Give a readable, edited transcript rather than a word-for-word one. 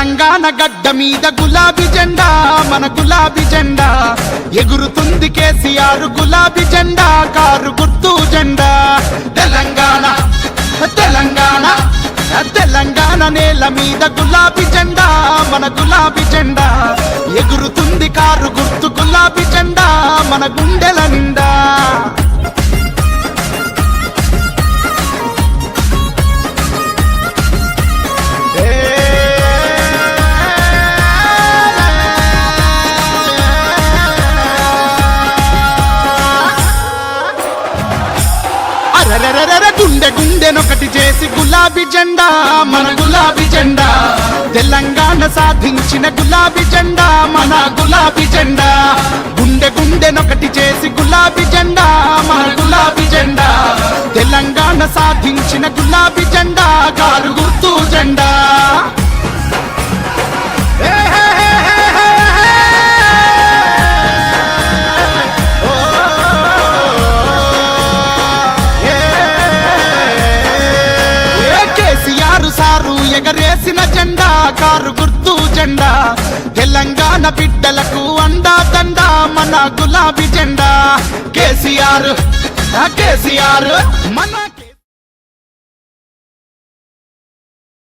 తెలంగాణ గడ్డ మీద గులాబీ జెండా మన గులాబీ జెండా ఎగురుతుంది కేసీఆర్ గులాబీ జెండా కారు గుర్తు జెండా తెలంగాణ తెలంగాణ తెలంగాణ నేల మీద గులాబీ జెండా మన గులాబీ జెండా ఎగురుతుంది కారు గుర్తు గులాబీ జెండా మన గుండెల నిండా గుండె గుండెనొకటి చేసి గులాబీ జెండా మన గులాబీ జెండా తెలంగాణ సాధించిన గులాబీ జెండా మన గులాబీ జెండా గుండె గుండెనొకటి చేసి గులాబీ జెండా మన గులాబీ జెండా తెలంగాణ సాధించిన గులాబీ జెండా కారు గుర్తు జెండా సారు ఎగరేసిన జెండా కారు గుర్తు జెండా తెలంగాణ బిడ్డలకు అండా దండా మన గులాబీ జెండా కేసీఆర్ కేసీఆర్ మన